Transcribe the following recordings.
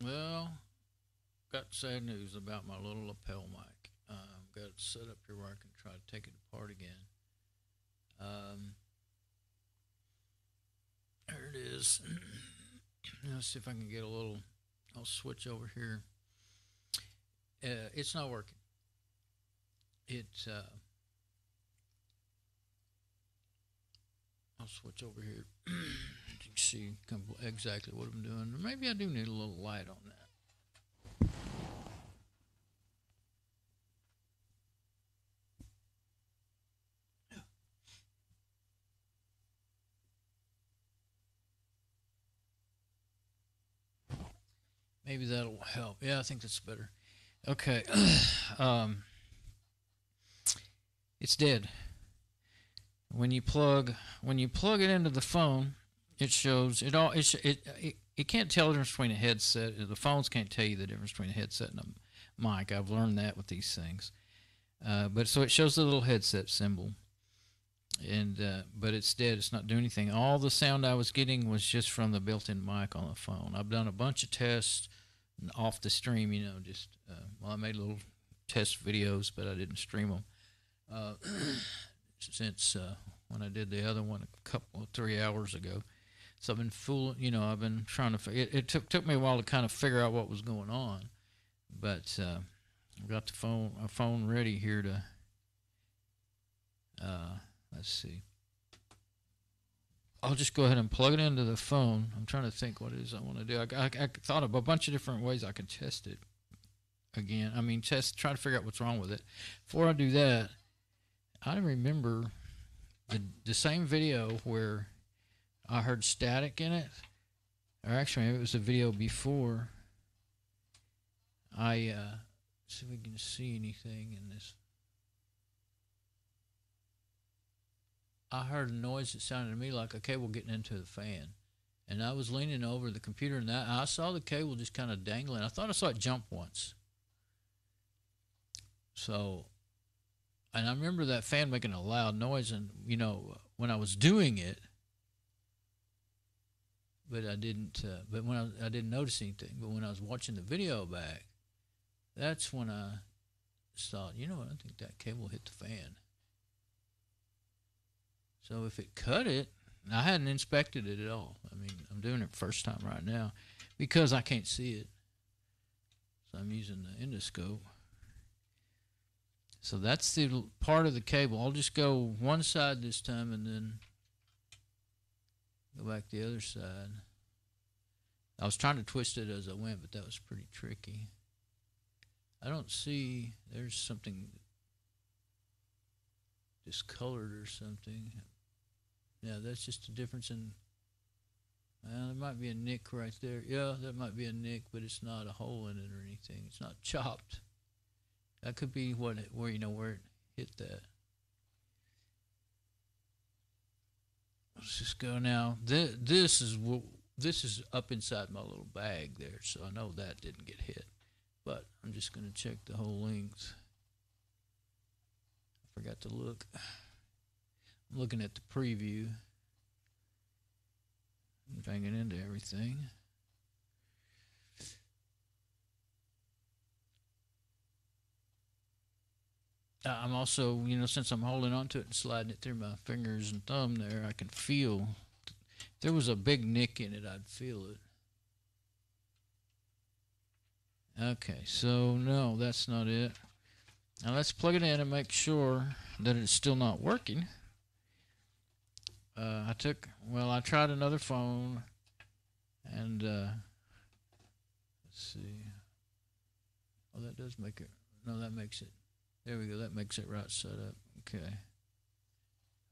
Well, got sad news about my little lapel mic. I've got it set up here where I can try to take it apart again. There it is. Let's see if I can get a little. I'll switch over here. It's not working. I'll switch over here. You can see exactly what I'm doing. Maybe I do need a little light on that. Maybe that'll help. Yeah, I think that's better. Okay. It's dead. When you plug it into the phone, it shows it all. It can't tell the difference between a headset. The phones can't tell you the difference between a headset and a mic. I've learned that with these things. But so it shows the little headset symbol, and but it's dead. It's not doing anything. All the sound I was getting was just from the built-in mic on the phone. I've done a bunch of tests off the stream. Just I made little test videos, but I didn't stream them. Since when I did the other one a couple of 3 hours ago. So I've been I've been trying to it took me a while to kind of figure out what was going on, but I've got a phone ready here to let's see. I'll just go ahead and plug it into the phone. I'm trying to think what it is I want to do. I thought of a bunch of different ways I could test it again. Try to figure out what's wrong with it. Before I do that, I remember the same video where I heard static in it, or actually maybe it was a video before. See if we can see anything in this. I heard a noise that sounded to me like a cable getting into the fan, and I was leaning over the computer, and I saw the cable just kind of dangling. I thought I saw it jump once. So. And I remember that fan making a loud noise, and when I was doing it, but I didn't. But when I didn't notice anything. But when I was watching the video back, that's when I thought, I think that cable hit the fan. So if it cut it, I hadn't inspected it at all. I'm doing it first time right now because I can't see it. So I'm using the endoscope. So that's the part of the cable. I'll just go one side this time and then go back the other side. I was trying to twist it as I went, but that was pretty tricky. I don't see, there's something discolored or something. Yeah, that's just a difference in, there might be a nick right there. Yeah, that might be a nick, but it's not a hole in it or anything. It's not chopped. That could be where it hit that. Let's just go now. This is up inside my little bag there, so I know that didn't get hit. But I'm just going to check the whole length. I forgot to look. I'm looking at the preview. I'm banging into everything. I'm also, since I'm holding onto it and sliding it through my fingers and thumb there, I can feel. If there was a big nick in it, I'd feel it. Okay, so no, that's not it. Now let's plug it in and make sure that it's still not working. I tried another phone, and let's see. Oh, that does make it. No, that makes it. There we go. That makes it right side up. Okay.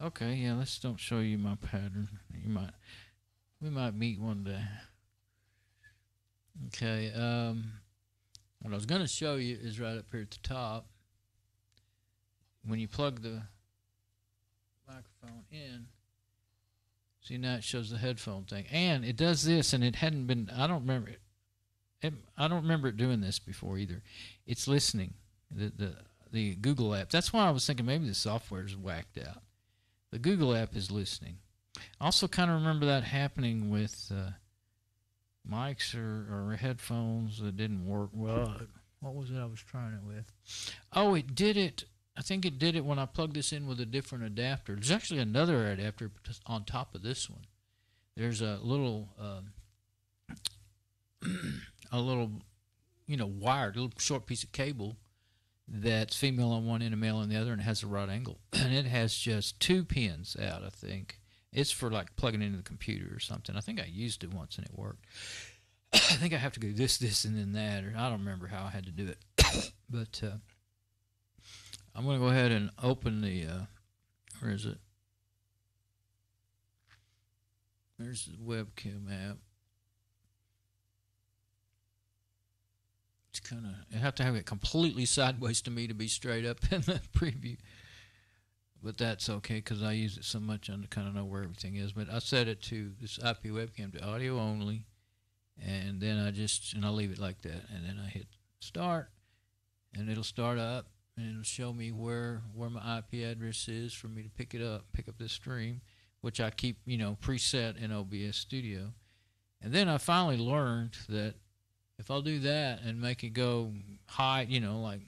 Okay, yeah, let's don't show you my pattern. We might meet one day. Okay, what I was going to show you is right up here at the top. When you plug the microphone in, see now it shows the headphone thing. And it does this, and it hadn't been, I don't remember it doing this before either. It's listening. The Google app. That's why I was thinking maybe the software is whacked out. The Google app is listening. I also kind of remember that happening with mics or headphones that didn't work. Well, what was it I was trying it with? Oh, it did it. I think it did it when I plugged this in with a different adapter. There's actually another adapter on top of this one. There's a little, wired, little short piece of cable that's female on one end and male on the other, and it has a right angle. And it has just 2 pins out, I think. It's for like plugging into the computer or something. I think I used it once and it worked. I think I have to go this, and then that, or I don't remember how I had to do it. But I'm going to go ahead and open the, where is it? There's the webcam app. It's kind of, I have to have it completely sideways to me to be straight up in the preview. But that's okay because I use it so much I kind of know where everything is. But I set it to this IP webcam to audio only. And then I'll leave it like that. And then I hit start. And it'll start up. And it'll show me where my IP address is for me to pick up this stream, which I keep, preset in OBS Studio. And then I finally learned that if I'll do that and make it go high, like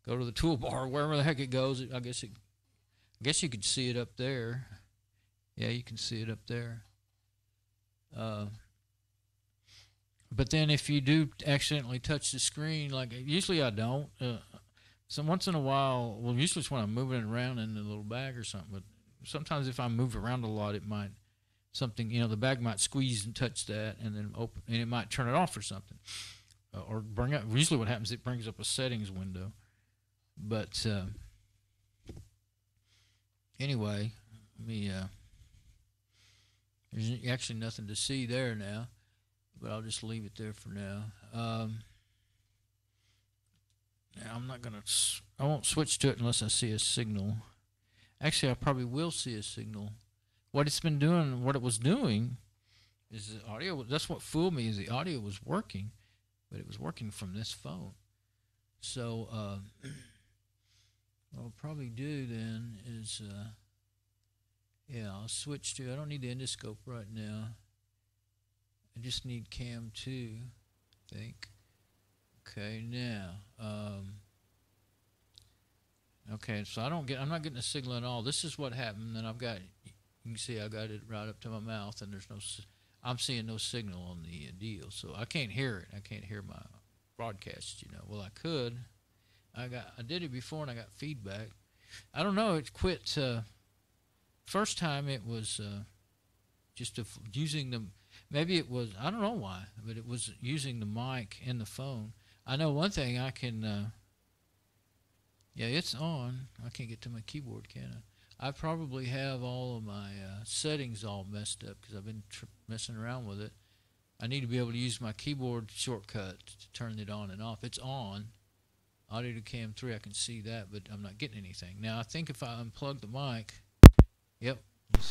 go to the toolbar, wherever the heck it goes, I guess you could see it up there. Yeah, you can see it up there. But then if you do accidentally touch the screen, like usually I don't. So once in a while, well, usually it's when I'm moving it around in the little bag or something. But sometimes if I move around a lot, it might the bag might squeeze and touch that, and then open, and it might turn it off or something, or bring up. Usually, what happens, it brings up a settings window. But anyway, there's actually nothing to see there now, but I'll just leave it there for now. Now I won't switch to it unless I see a signal. Actually, I probably will see a signal. What it was doing is the audio. That's what fooled me, is the audio was working, but it was working from this phone. So what I'll probably do then is, I'll switch to. I don't need the endoscope right now. I just need cam 2, I think. Okay, now. Okay, so I'm not getting a signal at all. This is what happened. Then you can see I got it right up to my mouth, and I'm seeing no signal on the deal, so I can't hear it. I can't hear my broadcast. Well, I could. I did it before, and I got feedback. I don't know. It quit. First time it was just using the. Maybe it was. I don't know why, but it was using the mic in the phone. I know one thing. I can. Yeah, it's on. I can't get to my keyboard, can I? I probably have all of my settings all messed up because I've been messing around with it. I need to be able to use my keyboard shortcut to turn it on and off. It's on. Audio to cam 3, I can see that, but I'm not getting anything. Now, I think if I unplug the mic, yep.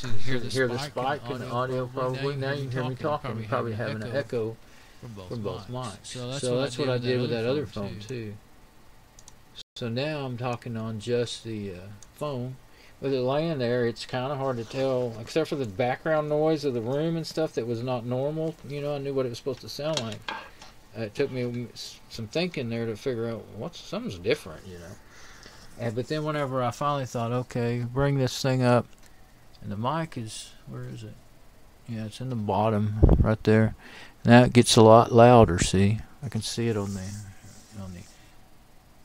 You hear the spike in the audio probably. Now you can hear me talking. You're probably having an echo from both mics. So that's what I did with that other phone, too. So now I'm talking on just the phone. With it laying there, it's kind of hard to tell, except for the background noise of the room and stuff that was not normal. I knew what it was supposed to sound like. It took me some thinking there to figure out something's different, But then whenever I finally thought, okay, bring this thing up, and the mic is, where is it? Yeah, it's in the bottom right there. Now it gets a lot louder. See, I can see it on the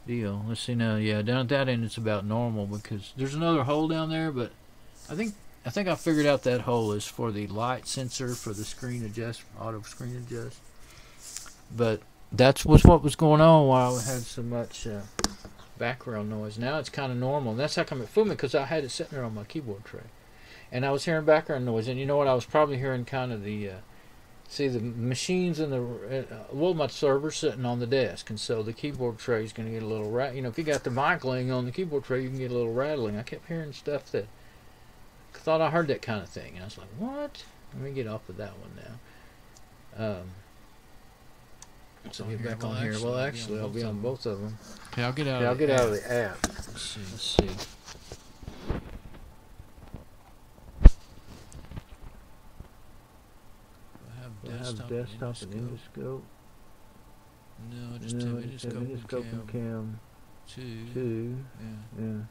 deal. Let's see now. Yeah, down at that end it's about normal because there's another hole down there, but I think I figured out that hole is for the light sensor for the screen adjust, auto screen adjust. But that was what was going on while I had so much background noise. Now it's kind of normal, and that's how come it fooled me, because I had it sitting there on my keyboard tray, and I was hearing background noise. And you know what? I was probably hearing kind of the the machines in my server's sitting on the desk, and so the keyboard tray is going to get a little if you got the mic laying on the keyboard tray, you can get a little rattling. I kept hearing stuff that I thought I heard that kind of thing, and I was like, what? Let me get off of that one now. So get back on here. Well, actually, I'll be on both of them. Okay, I'll get out of the app. Let's see. I have desktop and endoscope. No, just have endoscope and cam 2. Yeah.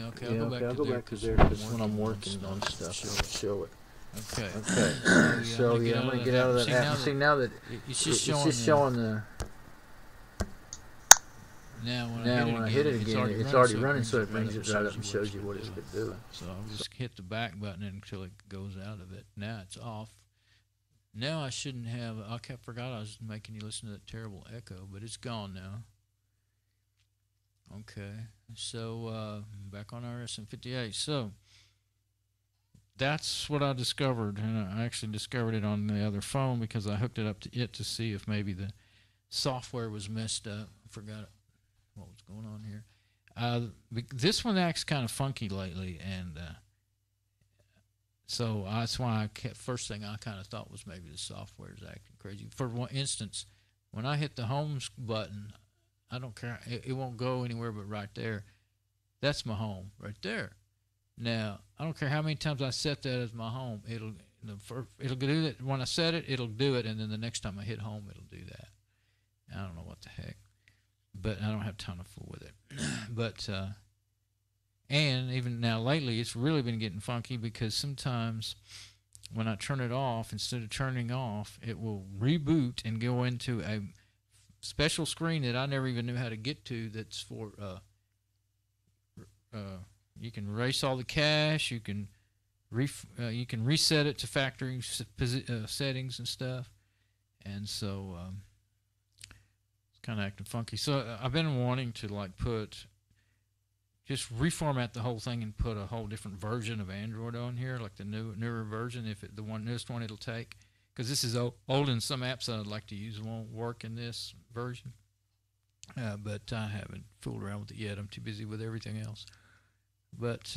Okay, I'll go back to there because when I'm working on stuff, I'll show it. Okay. So I'm gonna get out of that app. See now that it's just showing the. Now when I hit it again, it's already running, so it brings it right up and shows you what it's doing. So I'll just hit the back button until it goes out of it. Now it's off. Now I shouldn't have. I forgot I was making you listen to that terrible echo, but it's gone now. Okay, so back on our SM58. So that's what I discovered, and I actually discovered it on the other phone because I hooked it up to it to see if maybe the software was messed up. I forgot what was going on here. This one acts kind of funky lately, and so that's why first thing I kind of thought was maybe the software is acting crazy. For one instance, when I hit the home button, I don't care. It won't go anywhere but right there. That's my home right there. Now, I don't care how many times I set that as my home. It'll do it. When I set it, it'll do it, and then the next time I hit home, it'll do that. I don't know what the heck. But I don't have time to fool with it. But, and even now lately, it's really been getting funky because sometimes when I turn it off, instead of turning off, it will reboot and go into a special screen that I never even knew how to get to. That's for you can erase all the cache. You can reset it to factory settings and stuff. And so it's kind of acting funky. So I've been wanting to just reformat the whole thing and put a whole different version of Android on here, like the newer version. If the newest one it'll take. Because this is old and some apps that I'd like to use won't work in this version. But I haven't fooled around with it yet. I'm too busy with everything else. But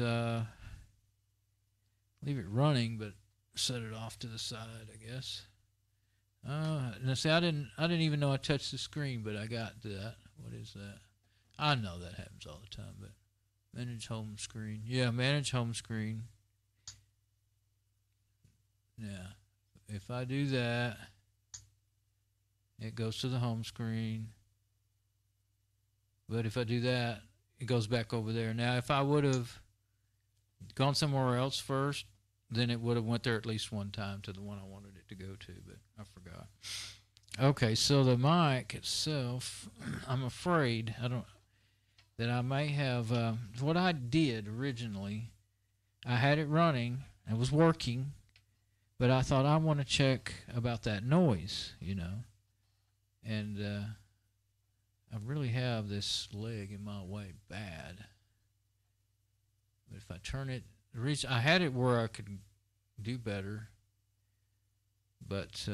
leave it running, but set it off to the side, I guess. Now see, I didn't even know I touched the screen, but I got that. What is that? I know that happens all the time, but manage home screen. Yeah, manage home screen. Yeah. If I do that, it goes to the home screen. But if I do that, it goes back over there. Now, if I would have gone somewhere else first, then it would have went there at least one time to the one I wanted it to go to, but I forgot. Okay, so the mic itself, I'm afraid that I may have, what I did originally, I had it running, it was working, but I thought I want to check about that noise, and I really have this leg in my way bad. But if I turn it, I had it where I could do better, but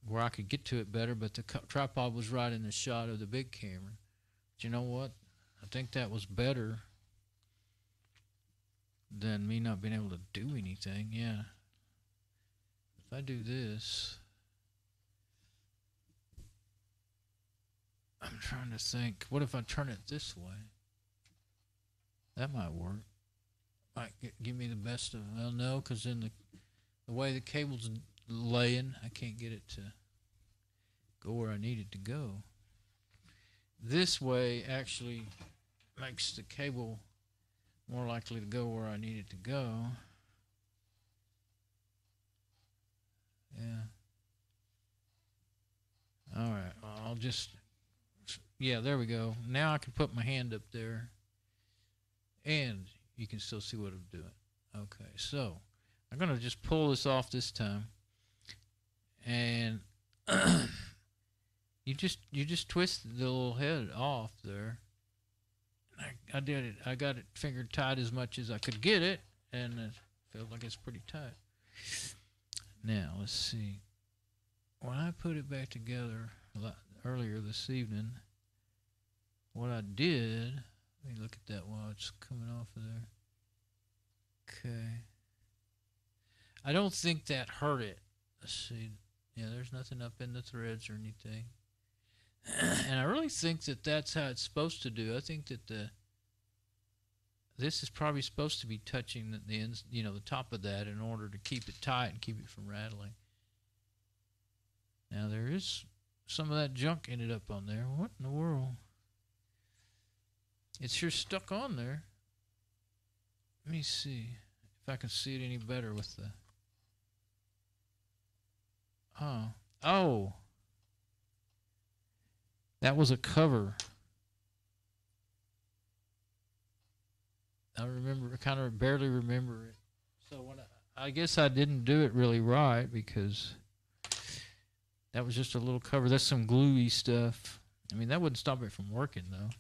where I could get to it better, but the tripod was right in the shot of the big camera. But you know what? I think that was better than me not being able to do anything. Yeah. If I do this, I'm trying to think. What if I turn it this way? That might work. Might give me the best of. Well, no, because then the way the cable's laying, I can't get it to go where I need it to go. This way actually makes the cable more likely to go where I need it to go. Yeah. All right. I'll just. Yeah, there we go. Now I can put my hand up there, and you can still see what I'm doing. Okay, so I'm going to just pull this off this time, and you just twist the little head off there. I did it. I got it fingered tight as much as I could get it, and it feels like it's pretty tight. Now, let's see. When I put it back together earlier this evening, what I did, let me look at that while it's coming off of there. Okay. I don't think that hurt it. Let's see. Yeah, there's nothing up in the threads or anything. And I really think that that's how it's supposed to do. I think that this is probably supposed to be touching the ends, the top of that in order to keep it tight and keep it from rattling. Now there is some of that junk ended up on there. What in the world? It's sure stuck on there. Let me see if I can see it any better with the... Oh. That was a cover. I kind of barely remember it. So I guess I didn't do it really right because that was just a little cover. That's some gluey stuff. I mean, that wouldn't stop it from working, though.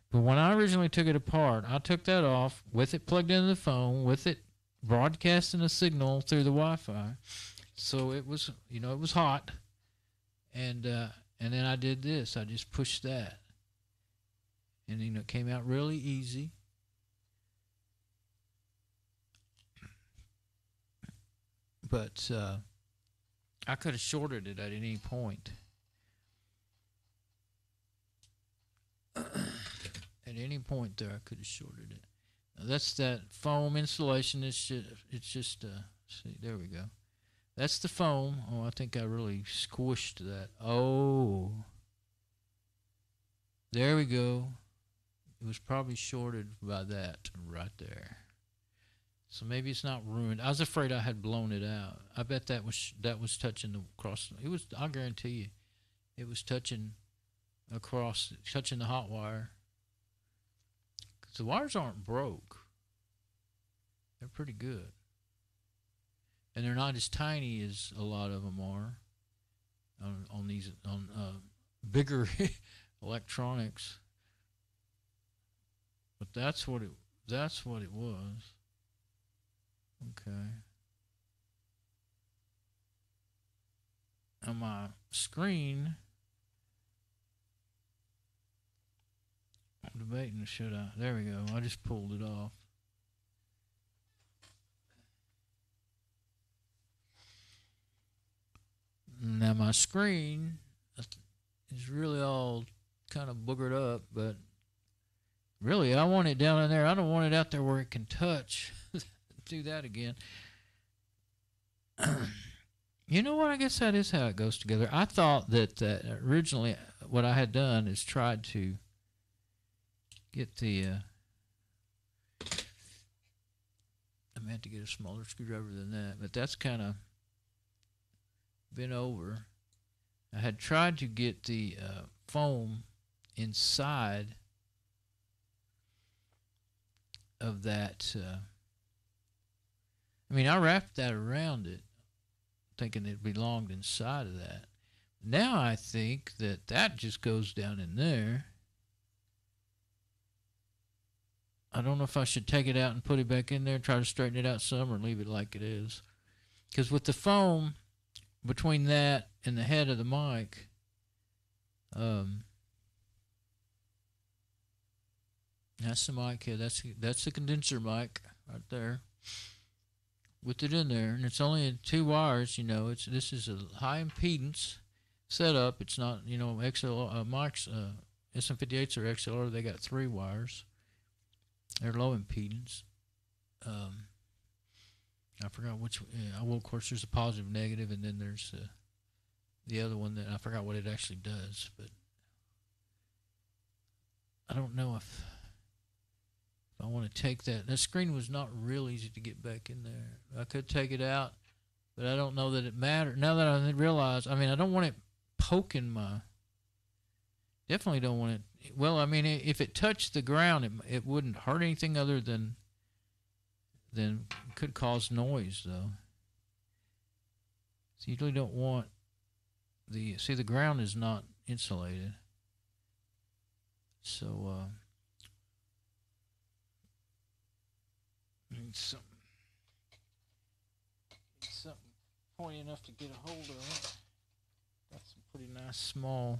But when I originally took it apart, I took that off with it plugged into the phone, with it broadcasting a signal through the Wi-Fi. So it was, it was hot. And then I did this. I just pushed that. And, it came out really easy. But I could have shorted it at any point. At any point there, I could have shorted it. Now that's that foam insulation. It's just see, there we go. That's the foam. Oh, I think I really squished that. Oh. There we go. It was probably shorted by that right there. So maybe it's not ruined. I was afraid I had blown it out. I bet that was touching the cross. It was. I guarantee you, it was touching the hot wire. 'Cause the wires aren't broke. They're pretty good, and they're not as tiny as a lot of them are on these bigger electronics. But that's what it was. Okay. On my screen, I'm debating, should I? There we go. I just pulled it off. Now my screen is really all kind of boogered up, but really I want it down in there. I don't want it out there where it can touch. Do that again. You know what? I guess that is how it goes together. I thought that originally what I had done is tried to get the... I meant to get a smaller screwdriver than that, but that's kind of been over. I had tried to get the foam inside of that... I wrapped that around it, thinking it belonged inside of that. Now I think that just goes down in there. I don't know if I should take it out and put it back in there, try to straighten it out some, or leave it like it is. Because with the foam between that and the head of the mic, that's the mic here. That's the condenser mic right there. With it in there, and it's only 2 wires. This is a high impedance setup. It's not, XLR mics. SM58s or XLR. They got 3 wires. They're low impedance. I forgot which. Well, of course, there's a positive, negative, and then there's the other one that I forgot what it actually does. But I don't know if I want to take that. That screen was not real easy to get back in there. I could take it out, but I don't know that it mattered. Now that I realize, I don't want it poking my... Definitely don't want it... Well, if it touched the ground, it wouldn't hurt anything other than could cause noise, though. So you really don't want the... See, the ground is not insulated. So, something pointy enough to get a hold of it. Got some pretty nice small.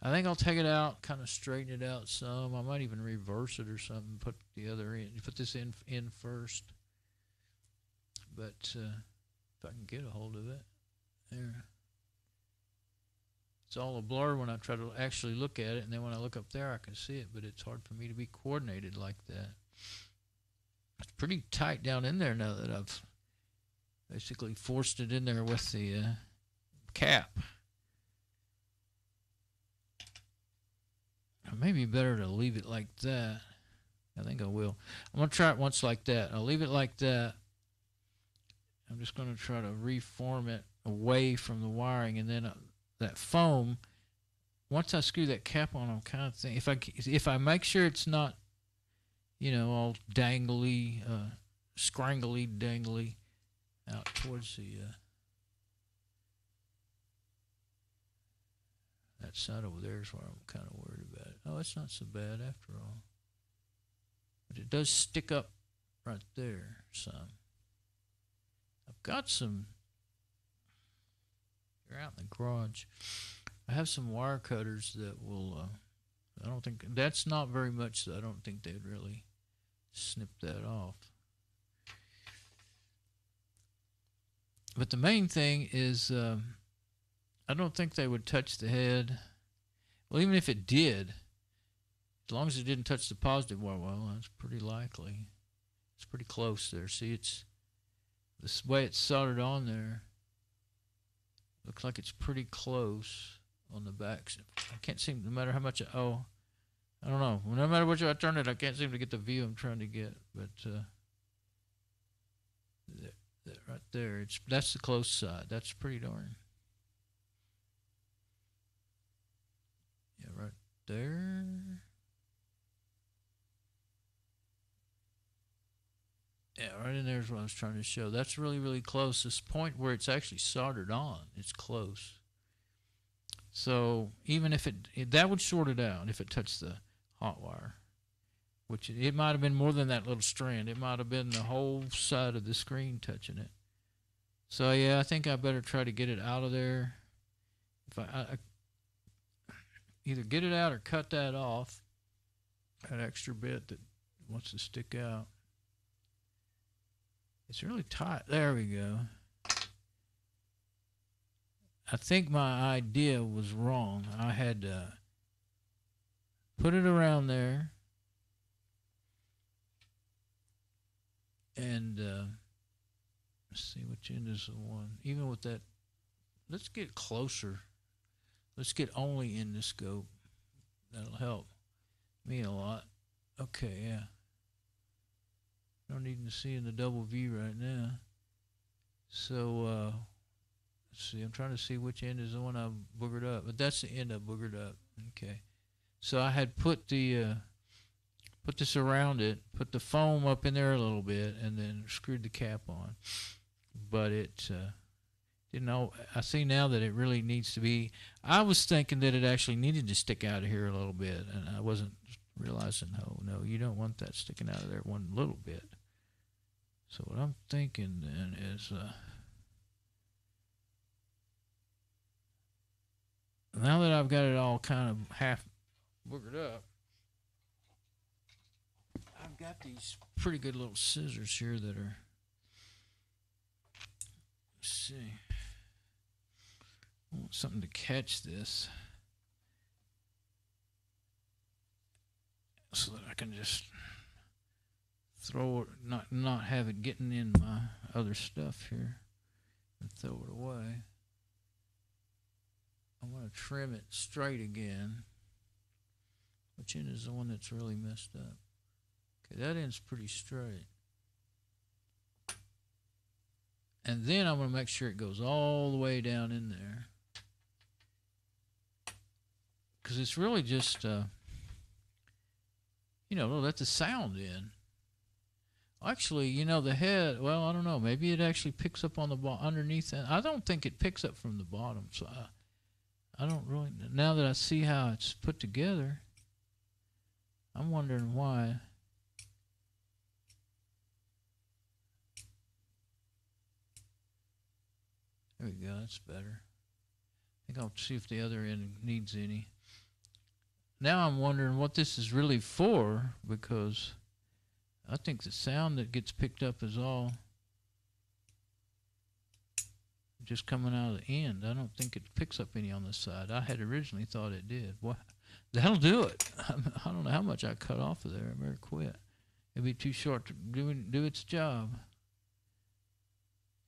I think I'll take it out, kind of straighten it out some. I might even reverse it or something. Put the other in. Put this in first. But if I can get a hold of it, there. It's all a blur when I try to actually look at it, and then when I look up there, I can see it. But it's hard for me to be coordinated like that. It's pretty tight down in there now that I've basically forced it in there with the cap. It may be better to leave it like that. I think I will. I'm going to try it once like that. I'll leave it like that. I'm just going to try to reform it away from the wiring, and then that foam, once I screw that cap on, I'm kind of thinking, if I make sure it's not, all dangly, scrangly, dangly out towards the that side over there is where I'm kind of worried about it. Oh, it's not so bad after all. But it does stick up right there some. I've got some, they're out in the garage. I have some wire cutters that will, I don't think, that's not very much, so I don't think they'd really snip that off. But the main thing is, I don't think they would touch the head. Well, even if it did, as long as it didn't touch the positive wire, well, that's pretty likely. It's pretty close there. See, it's this way it's soldered on there. Looks like it's pretty close on the back. I can't seem, no matter how much I don't know. No matter which way I turn it, I can't seem to get the view I'm trying to get. But that right there, that's the close side. That's pretty darn. Yeah, right there. Yeah, right in there is what I was trying to show. That's really, really close. This point where it's actually soldered on, it's close. So even if that would short it out if it touched the hot wire, which it might have been more than that little strand. It might have been the whole side of the screen touching it. So yeah, I think I better try to get it out of there. If I either get it out or cut that off, that extra bit that wants to stick out. It's really tight. There we go. I think my idea was wrong. I had to put it around there and let's see which end is the one. Even with that, let's get closer. Let's get only in the scope. That'll help me a lot. Okay, yeah. No need to see in the double view right now. So, let's see. I'm trying to see which end is the one I boogered up. But that's the end I boogered up. Okay. So I had put the put this around it, put the foam up in there a little bit, and then screwed the cap on. But it didn't know. I see now that it really needs to be. I was thinking that it actually needed to stick out of here a little bit, and I wasn't realizing, no, you don't want that sticking out of there one little bit. So what I'm thinking then is, now that I've got it all kind of half boogered up, I've got these pretty good little scissors here that are, let's see, I want something to catch this so that I can just throw it, not have it getting in my other stuff here and throw it away. I'm going to trim it straight again. Which end is the one that's really messed up? Okay, that end's pretty straight. And then I'm going to make sure it goes all the way down in there. Because it's really just, let the sound in. Actually, the head, well, I don't know. Maybe it actually picks up on the underneath. And I don't think it picks up from the bottom. So I don't really, now that I see how it's put together, I'm wondering why. There we go. That's better. I think I'll see if the other end needs any. Now I'm wondering what this is really for, because I think the sound that gets picked up is all just coming out of the end. I don't think it picks up any on the side. I had originally thought it did. Well, that'll do it. I don't know how much I cut off of there. I better quit. It'd be too short to do its job.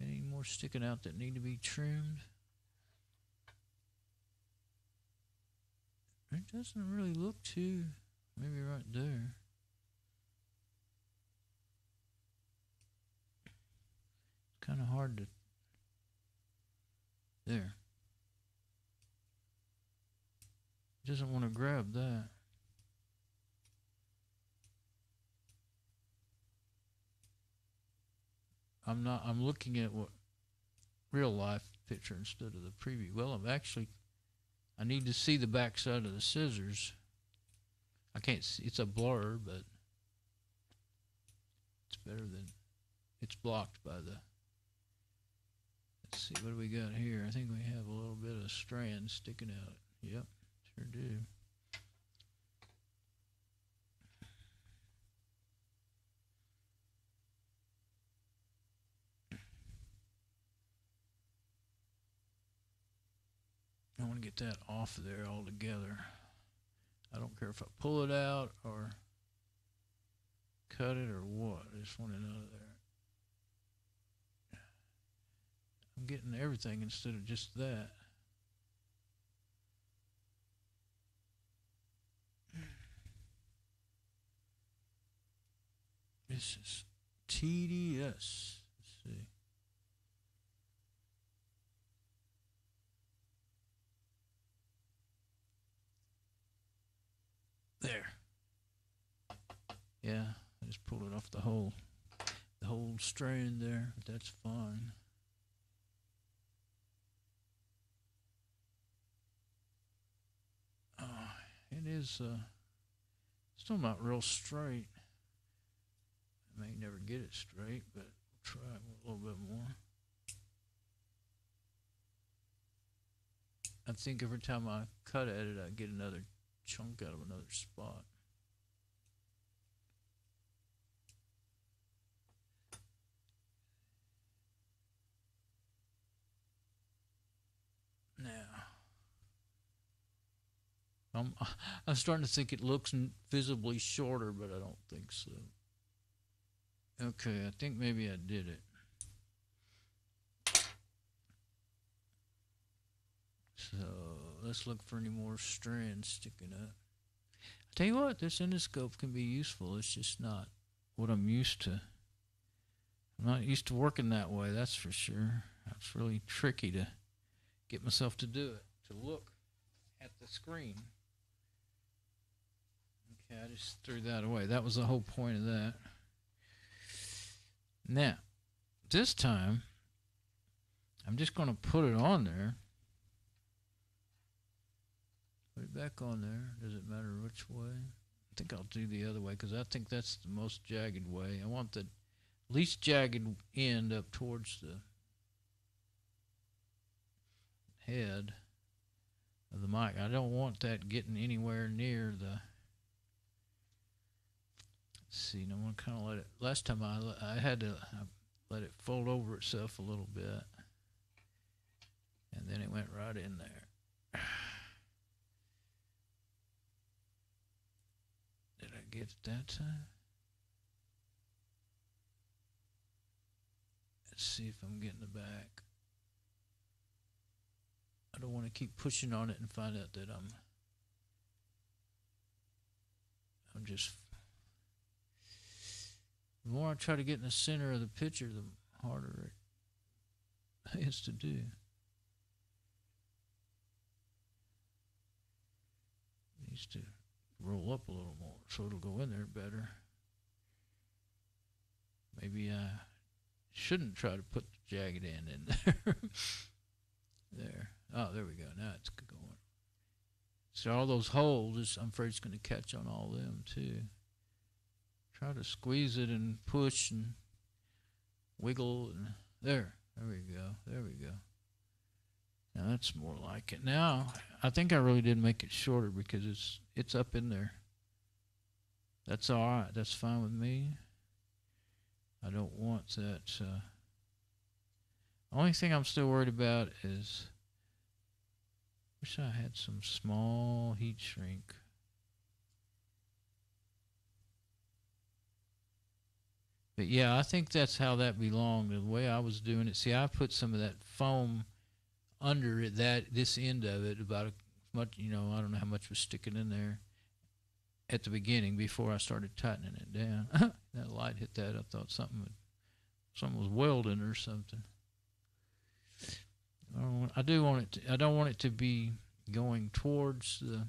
Any more sticking out that need to be trimmed? It doesn't really look too. Maybe right there. Kind of hard to. There. Doesn't want to grab that. I'm looking at what real life picture instead of the preview. Well, I need to see the back side of the scissors. I can't see, it's a blur, but it's better than, it's blocked by the, let's see, what do we got here? I think we have a little bit of strand sticking out. Yep, sure do. I want to get that off of there altogether. I don't care if I pull it out or cut it or what. I just want it out of there. I'm getting everything instead of just that. This is tedious. Let's see. There. Yeah, I just pulled it off the whole strand there, but that's fine. It is still not real straight. I may never get it straight, but we'll try it a little bit more. I think every time I cut at it, I get another chunk out of another spot. Now, I'm starting to think it looks visibly shorter, but I don't think so. Okay, I think maybe I did it. So let's look for any more strands sticking up. I tell you what, this endoscope can be useful. It's just not what I'm used to. I'm not used to working that way, that's for sure. It's really tricky to get myself to do it, to look at the screen. Okay, I just threw that away. That was the whole point of that. Now, this time, I'm just going to put it on there. Put it back on there. Does it matter which way? I think I'll do the other way because I think that's the most jagged way. I want the least jagged end up towards the head of the mic. I don't want that getting anywhere near the. Let's see, I'm going to kind of let it. Last time I had to let it fold over itself a little bit, and then it went right in there. Did I get it that time? Let's see if I'm getting the back. I don't want to keep pushing on it and find out that I'm just. The more I try to get in the center of the picture, the harder it is to do. It needs to roll up a little more so it'll go in there better. Maybe I shouldn't try to put the jagged end in there. There. Oh, there we go. Now it's going. So all those holes, I'm afraid it's going to catch on all of them too. Try to squeeze it and push and wiggle and there we go. There we go. Now that's more like it. Now I think I really did make it shorter because it's up in there. That's all right. That's fine with me. I don't want that. Only thing I'm still worried about is wish I had some small heat shrink. But yeah, I think that's how that belonged. The way I was doing it, see, I put some of that foam under it, this end of it, about as much, I don't know how much was sticking in there at the beginning before I started tightening it down. That light hit that. I thought something was welding or something. I don't want it to be going towards the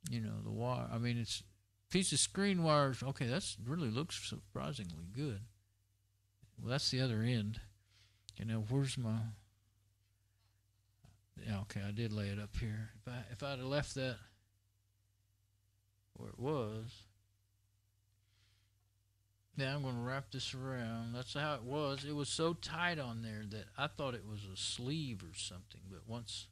the wire. I mean, it's piece of screen wires. Okay, that's really looks surprisingly good. Well, that's the other end. Where's my? Yeah, okay, I did lay it up here. If I'd have left that where it was, now I'm going to wrap this around. That's how it was. It was so tight on there that I thought it was a sleeve or something. But once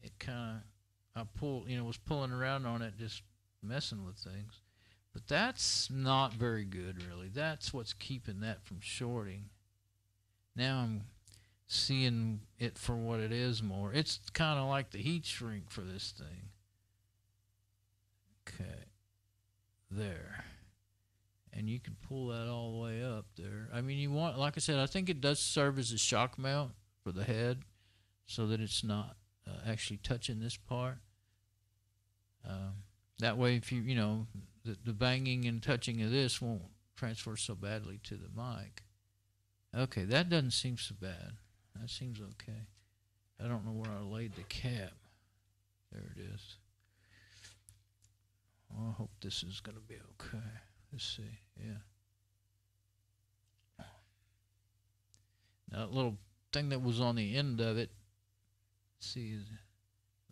it kind of, I pulled, was pulling around on it, just messing with things. But that's not very good, really. That's what's keeping that from shorting. Now I'm seeing it for what it is more. It's kind of like the heat shrink for this thing. Okay. There. And you can pull that all the way up there. I mean, like I said, I think it does serve as a shock mount for the head so that it's not actually touching this part. That way, if the banging and touching of this won't transfer so badly to the mic. Okay, that doesn't seem so bad. That seems okay. I don't know where I laid the cap. There it is. Well, I hope this is going to be okay. Let's see. Yeah. Now, that little thing that was on the end of it. Let's see,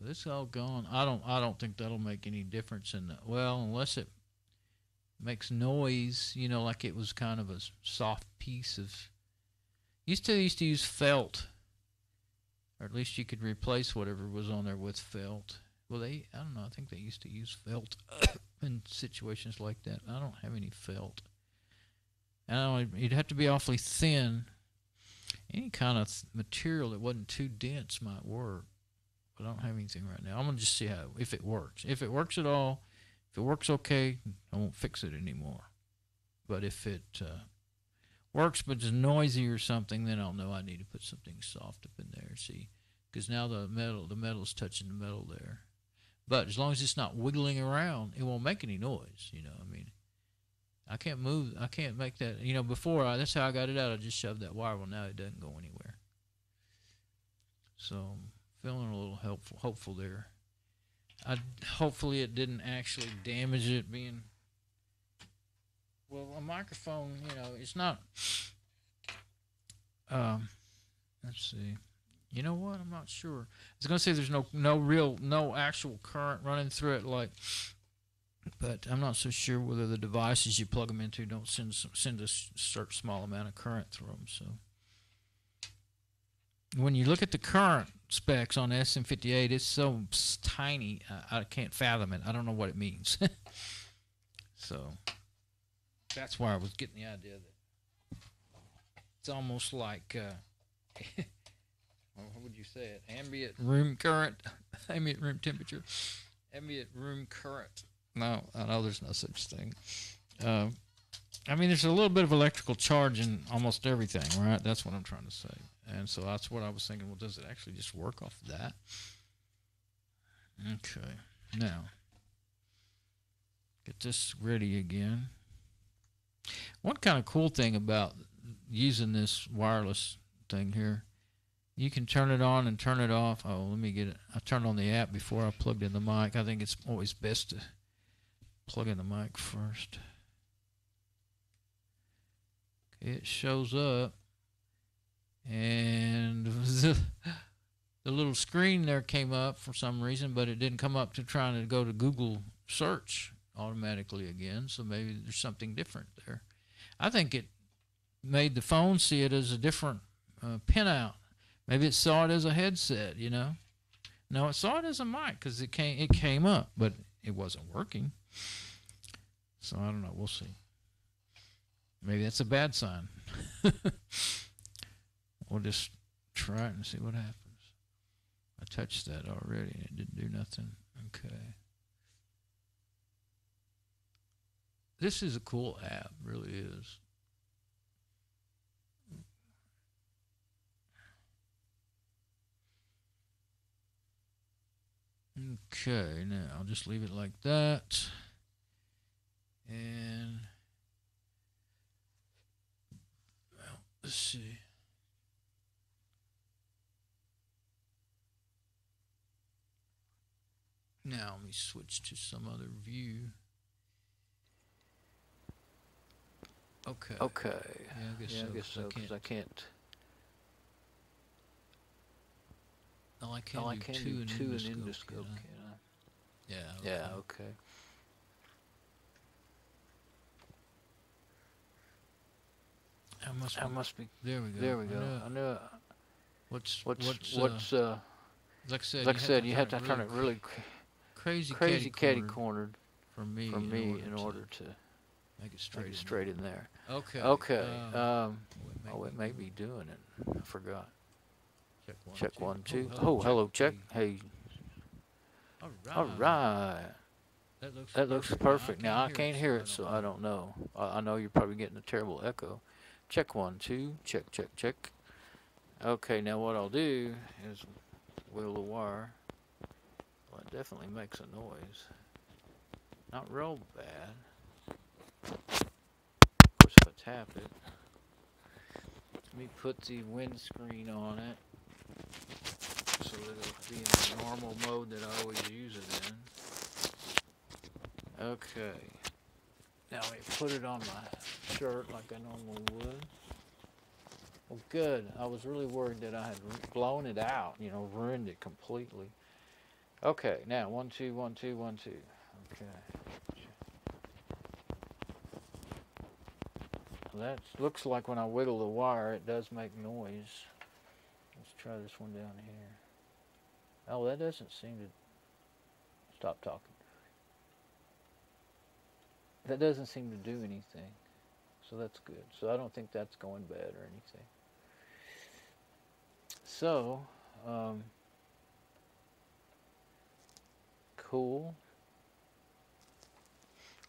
this all gone. I don't think that'll make any difference in that. Well, unless it makes noise, like it was kind of a soft piece of. Used to use felt, or at least you could replace whatever was on there with felt. Well, I don't know. I think they used to use felt in situations like that. I don't have any felt. You'd have to be awfully thin. Any kind of material that wasn't too dense might work, but I don't have anything right now. I'm gonna just see if it works. If it works at all, if it works okay, I won't fix it anymore. But if it works but is noisy or something, then I'll know I need to put something soft up in there. See, because now the metal's touching the metal there. But as long as it's not wiggling around, it won't make any noise. I mean, I can't move. I can't make that. Before that's how I got it out. I just shoved that wire. Well, now it doesn't go anywhere. So I'm feeling a little hopeful there. Hopefully it didn't actually damage it being. Well, a microphone, it's not. Let's see. You know what? I'm not sure. I was gonna say there's no actual current running through it, but I'm not so sure whether the devices you plug them into don't send a certain small amount of current through them. So when you look at the current specs on the SM58, it's so tiny, I can't fathom it. I don't know what it means. So that's why I was getting the idea that it's almost like. What would you say it? Ambient room current, ambient room temperature, ambient room current. No, I know there's no such thing. I mean, there's a little bit of electrical charge in almost everything, right? That's what I'm trying to say. And so that's what I was thinking. Well, does it actually just work off of that? Okay. Now, get this ready again. One kind of cool thing about using this wireless thing here, you can turn it on and turn it off. Oh, let me get it. I turned on the app before I plugged in the mic. I think it's always best to plug in the mic first. Okay, it shows up. And the little screen there came up for some reason, but it didn't come up to trying to go to Google search automatically again. So maybe there's something different there. I think it made the phone see it as a different pinout. Maybe it saw it as a headset, No, it saw it as a mic because it came up, but it wasn't working. So I don't know. We'll see. Maybe that's a bad sign. We'll just try it and see what happens. I touched that already and it didn't do nothing. Okay. This is a cool app, really is. Okay, now I'll just leave it like that. And well, let's see. Now let me switch to some other view. Okay. Okay. Yeah, I guess so, because I can't. Oh, I can do two in endoscope, can I? Yeah. Okay. Yeah, okay. I must be. There we go. There we go. I know. What's like I said, you have to turn it really crazy catty cornered for me in order to make it straight in there. Okay. Oh, it may be doing it. I forgot. Check one, two. Oh, hello, check. Hey. All right. That looks perfect. Now I can't hear it, so I don't know. I know you're probably getting a terrible echo. Check one, two. Check. Okay, now what I'll do is wiggle the wire. Well, it definitely makes a noise. Not real bad. Of course, if I tap it. Let me put the windscreen on it so that it'll be in the normal mode that I always use it in. Okay. Now let me put it on my shirt like I normally would. Well, good. I was really worried that I had blown it out, ruined it completely. Okay, now 1, 2, 1, 2, 1, 2. Okay. That looks like when I wiggle the wire, it does make noise. Let's try this one down here. Oh, that doesn't seem to... Stop talking. That doesn't seem to do anything. So that's good. So I don't think that's going bad or anything. So, cool.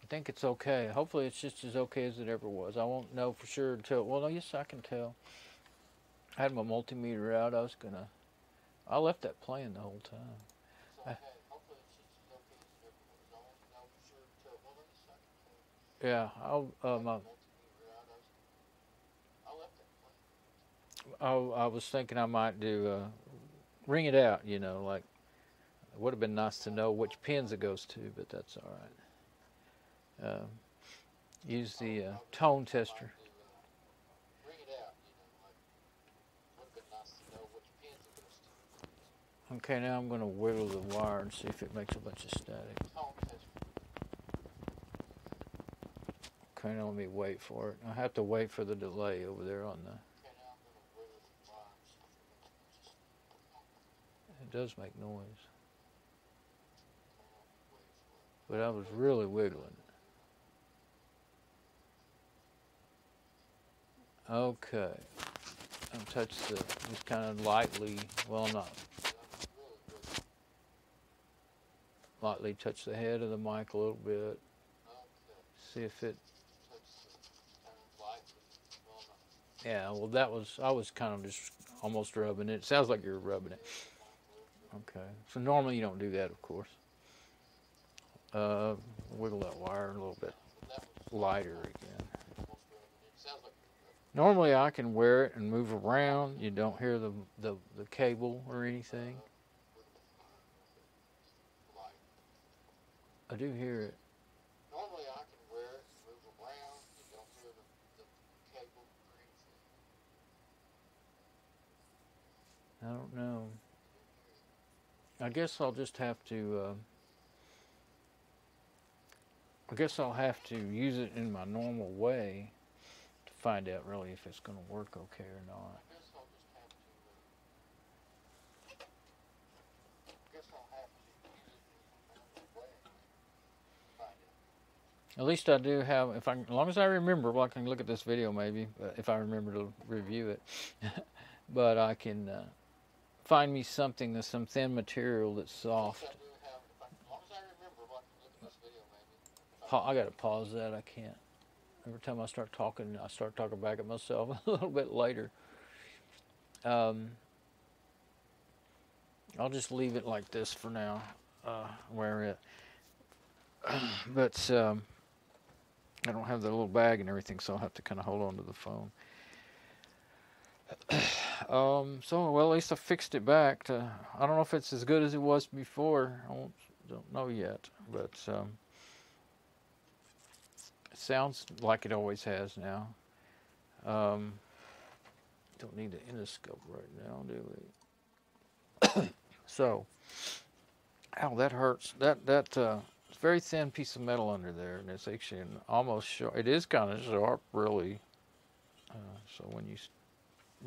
I think it's okay. Hopefully it's just as okay as it ever was. I won't know for sure until... Well, yes, I can tell. I had my multimeter out. I left that playing the whole time. It's okay. Hopefully it's just as okay as it ever was. I won't know for sure until... Well, yes, I can tell. Yeah, I was thinking I might do ring it out, like it would have been nice to know which pins it goes to, but that's all right. Use the tone tester. Okay, now I'm going to wiggle the wire and see if it makes a bunch of static. Okay, now let me wait for it. I have to wait for the delay over there on the... It does make noise. But I was really wiggling. Okay. I'll touch just kind of lightly, well, not lightly touch the head of the mic a little bit. See if it... Yeah, well, I was kind of just almost rubbing it. It sounds like you're rubbing it. Okay, so normally you don't do that, of course. Wiggle that wire a little bit lighter again. Normally I can wear it and move around. You don't hear the cable or anything. I do hear it. Normally I can wear it and move around. You don't hear the cable or anything. I don't know. I guess I'll just have to, I'll have to use it in my normal way to find out really if it's going to work okay or not. At least I do have, as long as I remember, well, I can look at this video maybe, if I remember to review it. But I can find me something that's some thin material that's soft. I gotta pause that. I can't. Every time I start talking back at myself a little bit later. I'll just leave it like this for now, where it. But I don't have the little bag and everything, so I'll have to kind of hold on to the phone. So, well, at least I fixed it back to, I don't know if it's as good as it was before. Don't know yet, but it sounds like it always has now. Don't need the endoscope right now, do we? So, ow, that hurts. It's a very thin piece of metal under there, and it's actually almost sharp. It is kind of sharp, really. So when you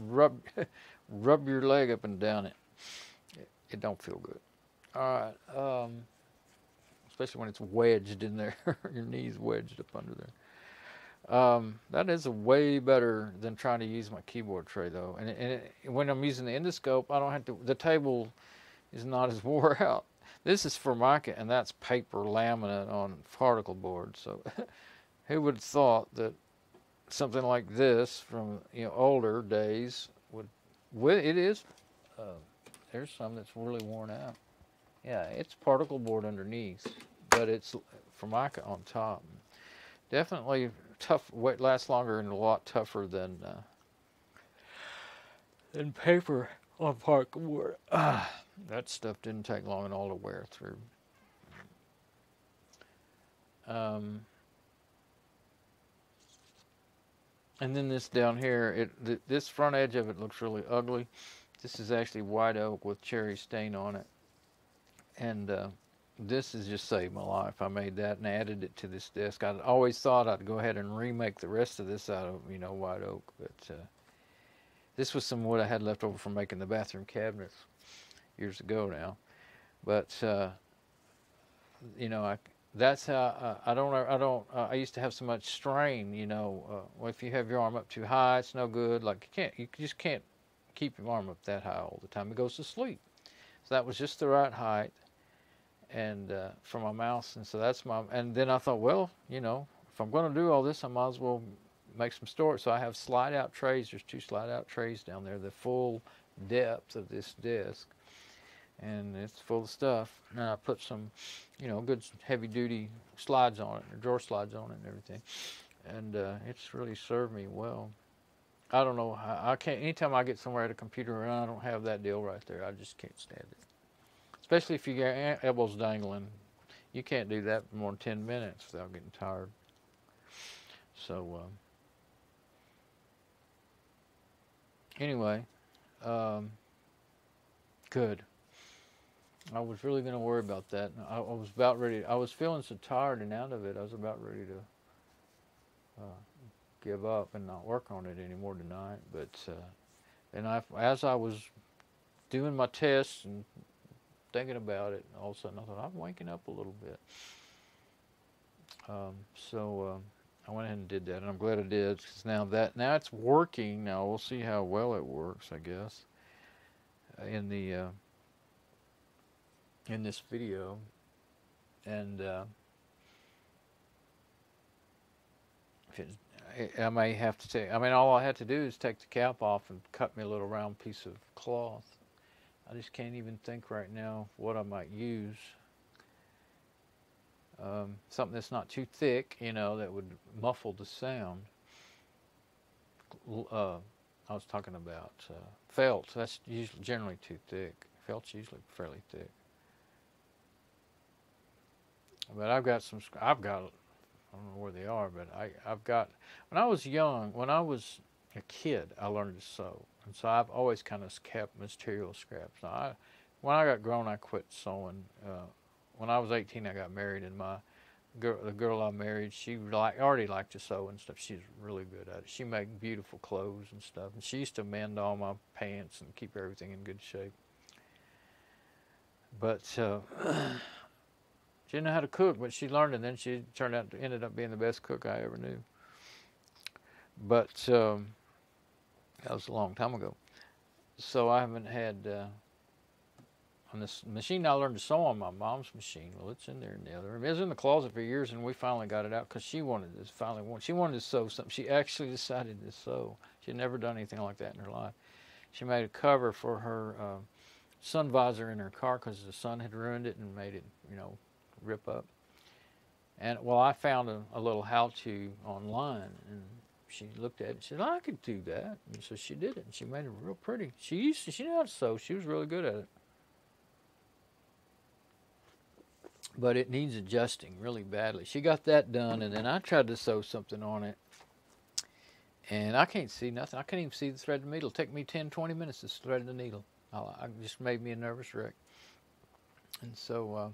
rub your leg up and down it don't feel good. All right, especially when it's wedged in there. Your knee's wedged up under there. That is way better than trying to use my keyboard tray, though. And when I'm using the endoscope, I don't have to. The table is not as wore out. This is Formica, and that's paper laminate on particle board. So, who would have thought that something like this from older days would? It is. There's some that's really worn out. Yeah, it's particle board underneath, but it's Formica on top. Definitely tough. Lasts longer and a lot tougher than paper on particle board. That stuff didn't take long at all to wear through. And then this down here, this front edge of it looks really ugly. This is actually white oak with cherry stain on it. And this has just saved my life. I made that and added it to this desk. I'd always thought I'd go ahead and remake the rest of this out of, white oak. But this was some wood I had left over from making the bathroom cabinets years ago now. But, that's how I used to have so much strain, well, if you have your arm up too high, it's no good. Like you just can't keep your arm up that high all the time. It goes to sleep. So that was just the right height, and for my mouse. And so and then I thought, well, if I'm going to do all this, I might as well make some storage. So I have slide out trays. There's 2 slide out trays down there, the full depth of this desk. And it's full of stuff. And I put some, good heavy-duty slides on it, or drawer slides on it and everything. And it's really served me well. I don't know, I can't, anytime I get somewhere at a computer and I don't have that deal right there, I just can't stand it. Especially if you get elbows dangling. You can't do that for more than 10 minutes without getting tired. So, anyway, good. I was really going to worry about that. I was about ready. I was feeling so tired and out of it. I was about ready to give up and not work on it anymore tonight. But and as I was doing my tests and thinking about it, all of a sudden I thought, I'm waking up a little bit. So I went ahead and did that, and I'm glad I did, because now it's working. Now we'll see how well it works, I guess, in this video. And I may have to take, all I had to do is take the cap off and cut me a little round piece of cloth. I just can't even think right now what I might use. Something that's not too thick, that would muffle the sound. I was talking about felt. That's usually generally too thick. Felt's usually fairly thick. But I've got, I don't know where they are, but I've got, when I was a kid, I learned to sew. And so I've always kind of kept material scraps. Now, when I got grown, I quit sewing. When I was 18, I got married, and the girl I married, she already liked to sew and stuff. She's really good at it. She made beautiful clothes and stuff. And she used to mend all my pants and keep everything in good shape. But she didn't know how to cook, but she learned, and then she ended up being the best cook I ever knew. But that was a long time ago. So I haven't had, on this machine I learned to sew on, my mom's machine. Well, it's in there in the other room. It was in the closet for years, and we finally got it out because she wanted to she wanted to sew something. She actually decided to sew. She had never done anything like that in her life. She made a cover for her sun visor in her car because the sun had ruined it and made it, rip up. And well, I found a little how-to online, and she looked at it and said, I could do that. And so she did it, and she made it real pretty. She knew how to sew. She was really good at it. But it needs adjusting really badly. She got that done, and then I tried to sew something on it, and I can't see nothing. I can't even see the thread of the needle. It'll take me 10, 20 minutes to thread the needle. I just made me a nervous wreck. And so,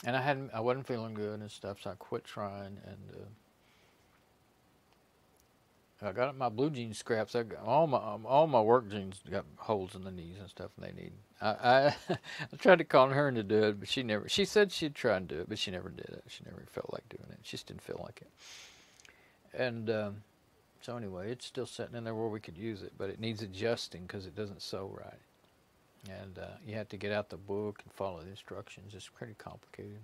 and I wasn't feeling good and stuff, so I quit trying, and I got my blue jeans scraps. I got all my work jeans got holes in the knees and stuff, and they need. I tried to call her in to do it, but she said she'd try and do it, but she never did it. She never felt like doing it. She just didn't feel like it. And so anyway, it's still sitting in there where we could use it, but it needs adjusting because it doesn't sew right. And you have to get out the book and follow the instructions. It's pretty complicated.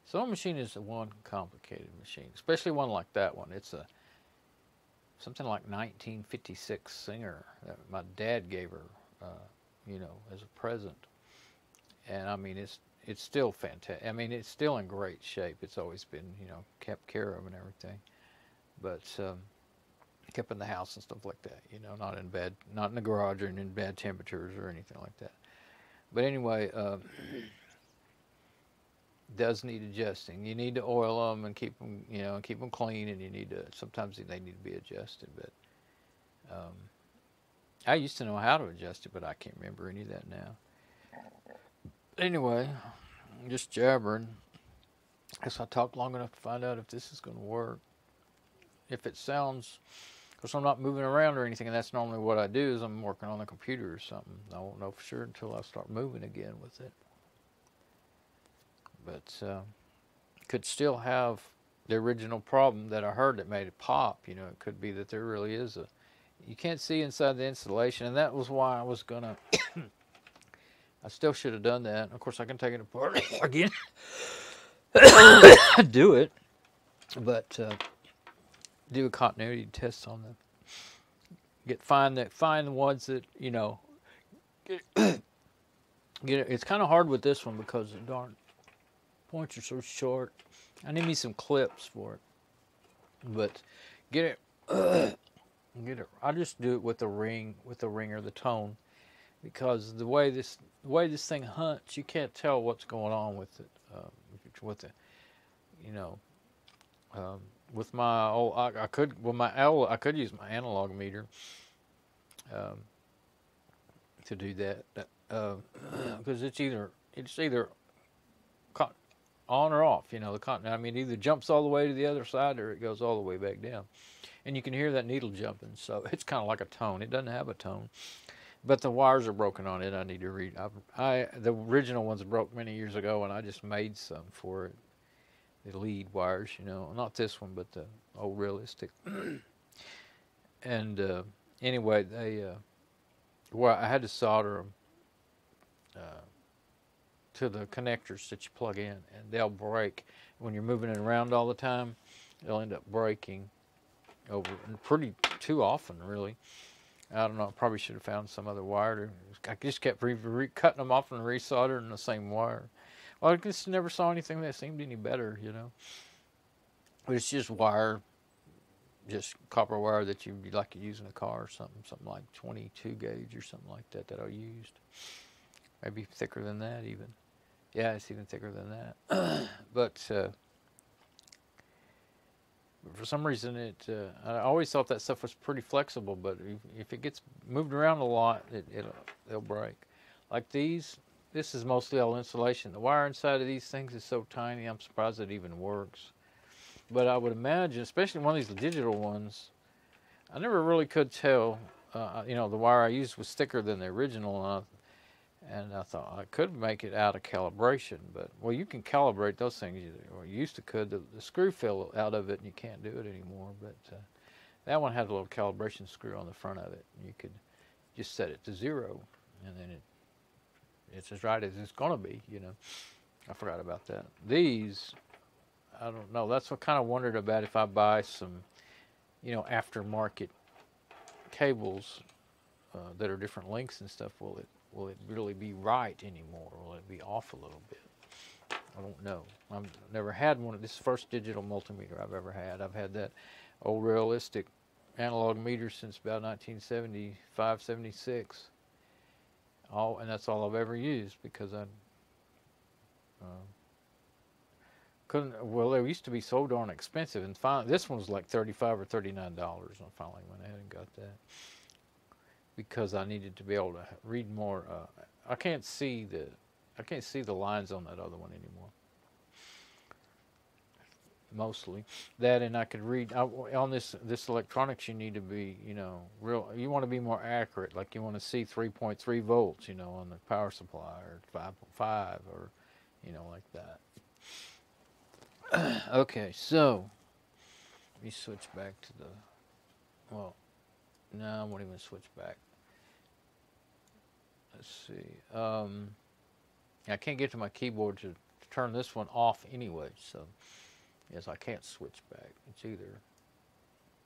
Sewing machine is one complicated machine, especially one like that one. It's something like 1956 Singer that my dad gave her, as a present. And I mean, it's still fantastic. I mean, it's still in great shape. It's always been, kept care of and everything. But kept in the house and stuff like that, not in the garage or in bad temperatures or anything like that. But anyway, does need adjusting. You need to oil them and keep them, keep them clean, and sometimes they need to be adjusted. But I used to know how to adjust it, but I can't remember any of that now. Anyway, I'm just jabbering. I guess I talked long enough to find out if this is going to work. If it sounds, because I'm not moving around or anything, and that's normally what I do, is I'm working on the computer or something. I won't know for sure until I start moving again with it. But could still have the original problem that I heard that made it pop. It could be that there really is you can't see inside the insulation, and that was why I was gonna. I still should have done that. Of course, I can take it apart again, do it, but do a continuity test on them. Find the ones that get it. It's kind of hard with this one because the darn points are so short. I need me some clips for it, but get it. I just do it with the ring or the tone, because the way this thing hunts, you can't tell what's going on with it. With my old, I could use my analog meter to do that, because it's either on or off. It either jumps all the way to the other side or it goes all the way back down, and you can hear that needle jumping. So it's kind of like a tone. It doesn't have a tone, but the wires are broken on it. I need to read. The original ones broke many years ago, and I just made some for it. The lead wires, not this one, but the old realistic. And anyway, I had to solder them to the connectors that you plug in, and they'll break when you're moving it around all the time. They'll end up breaking over too often, really. I don't know. I probably should have found some other wire. I just kept cutting them off and resoldering the same wire. Well, I just never saw anything that seemed any better, But it's just wire, just copper wire that you'd like to use in a car or something like 22 gauge or something like that I used. Maybe thicker than that even. Yeah, it's even thicker than that. But for some reason, I always thought that stuff was pretty flexible, but if it gets moved around a lot, they'll break. Like these. This is mostly all insulation. The wire inside of these things is so tiny, I'm surprised it even works. But I would imagine, especially one of these digital ones, I never really could tell. The wire I used was thicker than the original, and I thought I could make it out of calibration. But, well, you can calibrate those things. Or you used to could. The screw fell out of it, and you can't do it anymore. But that one had a little calibration screw on the front of it. You could just set it to 0, and then it's as right as it's gonna be. You know, I forgot about that. These, I don't know. That's what kind of wondered about if I buy some, aftermarket cables that are different lengths and stuff. Will it really be right anymore? Will it be off a little bit? I don't know. I've never had one. This is the first digital multimeter I've ever had. I've had that old realistic analog meter since about 1975, 76. And that's all I've ever used because I couldn't. Well, they used to be so darn expensive, and finally, this one was like $35 or $39. I finally went ahead and got that because I needed to be able to read more. I can't see the lines on that other one anymore. Mostly that, and I could read on this electronics. You need to be, real. You want to be more accurate. Like you want to see 3.3 volts, on the power supply, or 5.5, or, like that. Okay, so let me switch back to the. Well, no, I won't even switch back. Let's see. I can't get to my keyboard to turn this one off anyway, so. Yes, I can't switch back. It's either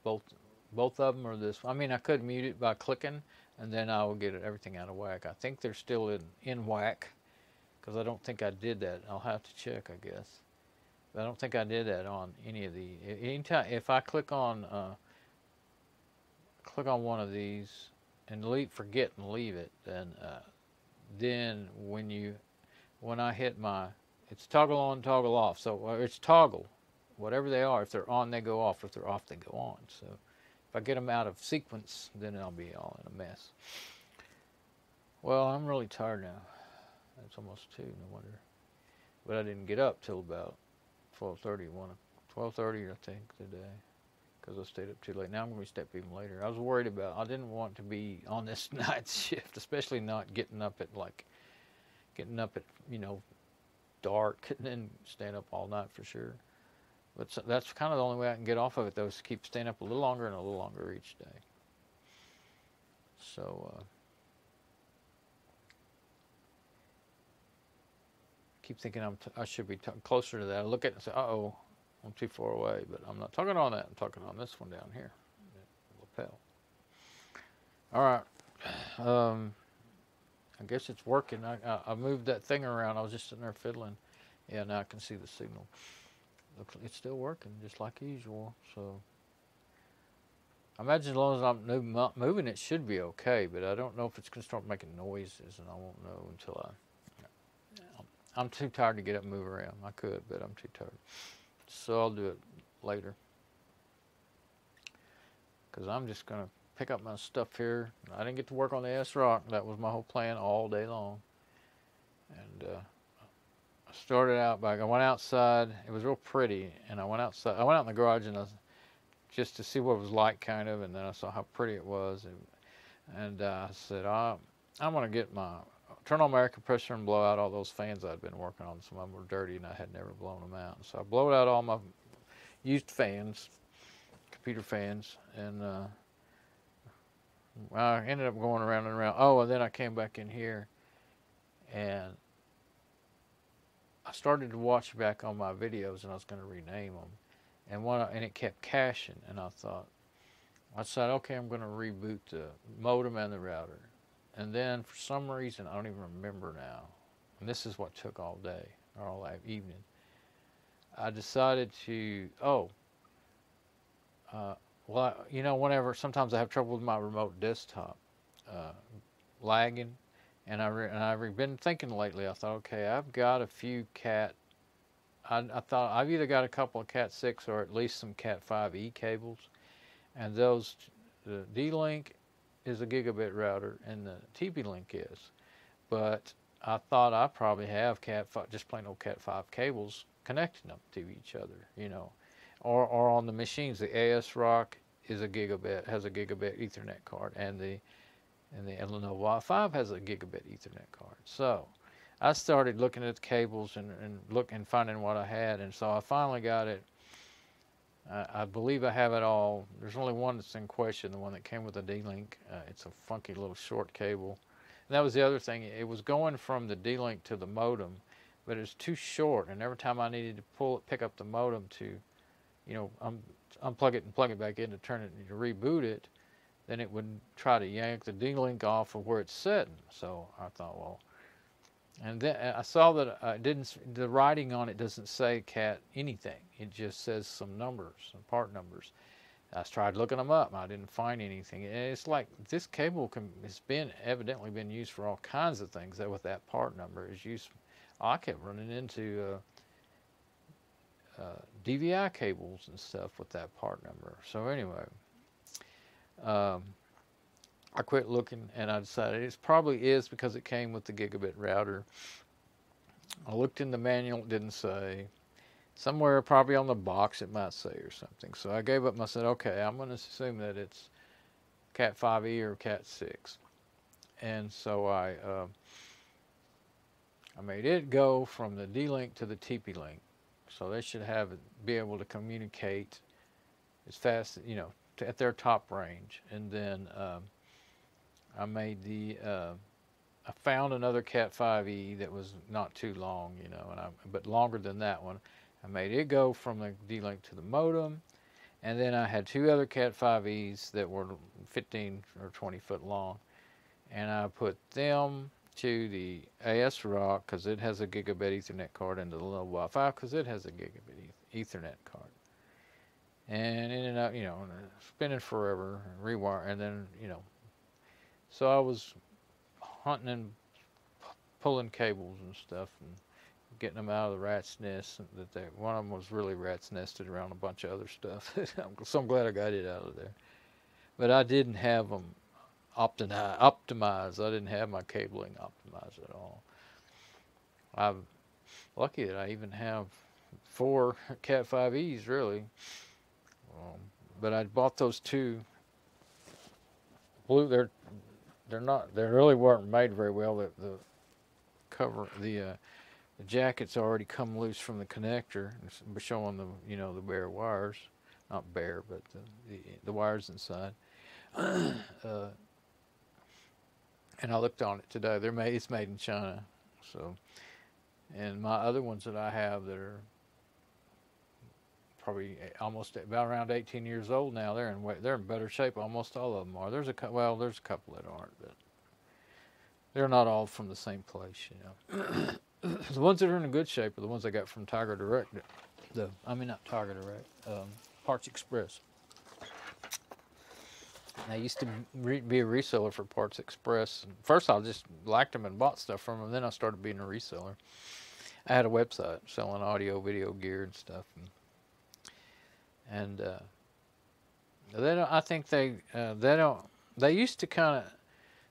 both of them or this. I mean, I could mute it by clicking, and then I will get everything out of whack. I think they're still in whack, because I don't think I did that. I'll have to check, I guess. But I don't think I did that on any of the. Anytime if I click on one of these and forget and leave it, then when I hit it's toggle on, toggle off. So it's toggle. Whatever they are, if they're on, they go off. If they're off, they go on. So if I get them out of sequence, then I'll be all in a mess. Well, I'm really tired now. It's almost 2, no wonder. But I didn't get up till about 12:30, 12:30, I think, today, because I stayed up too late. Now I'm going to stay up even later. I was worried I didn't want to be on this night shift, especially not getting up at, dark, and then staying up all night for sure. But that's kind of the only way I can get off of it, though, is to keep staying up a little longer and a little longer each day. So, keep thinking I should be closer to that. I look at it and say, uh-oh, I'm too far away. But I'm not talking on that. I'm talking on this one down here, lapel. All right. I guess it's working. I moved that thing around. I was just sitting there fiddling. Yeah, now I can see the signal. It's still working just like usual. So I imagine as long as I'm moving, it should be okay. But I don't know if it's going to start making noises, and I won't know until I'm too tired to get up and move around. I could, but I'm too tired. So I'll do it later, because I'm just going to pick up my stuff here. I didn't get to work on the S-Rock. That was my whole plan all day long. And I started out I went outside. It was real pretty, and I went outside. I went out in the garage and just to see what it was like, kind of, and then I saw how pretty it was, and I said, I'm going to turn on my air compressor and blow out all those fans I'd been working on. Some of them were dirty, and I had never blown them out. So I blew out all my used fans, computer fans, and I ended up going around and around. Oh, and then I came back in here, and I started to watch back on my videos, and I was going to rename them. And it kept caching, and I said, okay, I'm going to reboot the modem and the router. And then for some reason, I don't even remember now, and this is what took all day, or all that evening, I decided to, whenever, sometimes I have trouble with my remote desktop, lagging, and I've been thinking lately, I thought, okay, I've got a few I thought I've either got a couple of Cat 6 or at least some Cat 5e cables, and the D-Link is a gigabit router, and the TP-Link is, but I thought I probably have Cat 5, just plain old Cat 5 cables connecting them to each other, or on the machines. The AS-Rock has a gigabit Ethernet card, and the Lenovo i5 has a gigabit Ethernet card. So I started looking at the cables and finding what I had, and so I finally got it. I believe I have it all. There's only one that's in question, the one that came with the D-Link. It's a funky little short cable, that was the other thing. It was going from the D-Link to the modem, but it's too short. And every time I needed to pick up the modem to, unplug it and plug it back in to turn it to reboot it, then it would try to yank the D-Link off of where it's sitting. So I thought, well, and then I saw that the writing on it doesn't say Cat anything. It just says some numbers, some part numbers. I tried looking them up, and I didn't find anything. And it's like this cable has evidently been used for all kinds of things. That with that part number is used. I kept running into DVI cables and stuff with that part number. So anyway, I quit looking, and I decided it probably is because it came with the gigabit router. I looked in the manual, it didn't say. Somewhere probably on the box it might say or something. So I gave up and I said, okay, I'm going to assume that it's Cat 5e or Cat 6. And so I made it go from the D-Link to the TP-Link. So they should be able to communicate as fast, at their top range. And then I made I found another Cat 5e that was not too long, but longer than that one. I made it go from the D-Link to the modem, and then I had two other Cat 5es that were 15 or 20 foot long, and I put them to the ASRock because it has a gigabit Ethernet card, and to the low Wi-Fi because it has a gigabit Ethernet card. And ended up, spinning forever, rewire, and then, so I was hunting and pulling cables and stuff and getting them out of the rat's nest. One of them was really rat's nested around a bunch of other stuff. So I'm glad I got it out of there. But I didn't have them optimized. I didn't have my cabling optimized at all. I'm lucky that I even have 4 Cat 5es, really. But I bought those two blue. They really weren't made very well. The cover, the jackets already come loose from the connector, showing the bare wires, not bare, but the wires inside. And I looked on it today. It's made in China. So, and my other ones that I have that are probably almost about around 18 years old now. They're in better shape. Almost all of them are. There's a couple that aren't, but they're not all from the same place, The ones that are in good shape are the ones I got from Tiger Direct. Not Tiger Direct. Parts Express. I used to be a reseller for Parts Express. First, I just liked them and bought stuff from them. Then I started being a reseller. I had a website selling audio, video gear, and stuff. And they don't. I think they don't. They used to kind of.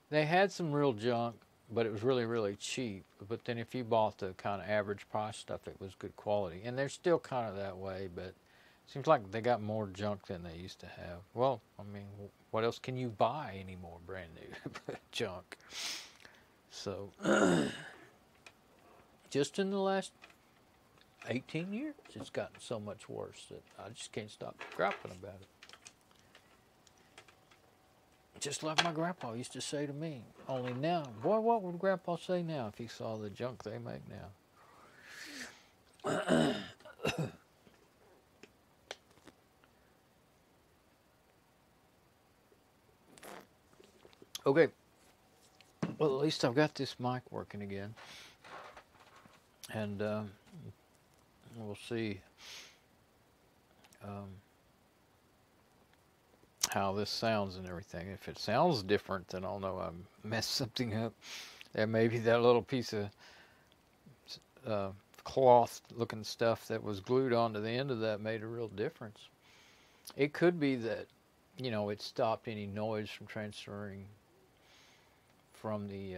They had some real junk, but it was really, really cheap. But then if you bought the kind of average price stuff, it was good quality. And they're still kind of that way, but it seems like they got more junk than they used to have. Well, what else can you buy anymore brand new junk? So, just in the last 18 years, it's gotten so much worse that I just can't stop griping about it. Just like my grandpa used to say to me. Only now, boy, what would grandpa say now if he saw the junk they make now? Okay. Well, at least I've got this mic working again. And we'll see how this sounds and everything. If it sounds different, then I'll know I messed something up. And maybe that little piece of cloth looking stuff that was glued onto the end of that made a real difference. It could be that, it stopped any noise from transferring from the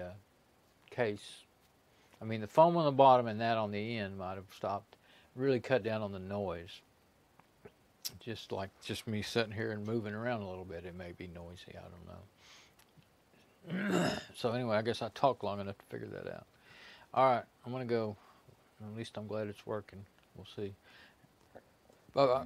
case. The foam on the bottom and that on the end might have stopped, really cut down on the noise. Just me sitting here and moving around a little bit, it may be noisy, I don't know. So anyway, I guess I talked long enough to figure that out. All right, I'm going to go. At least I'm glad it's working. We'll see. Bye-bye.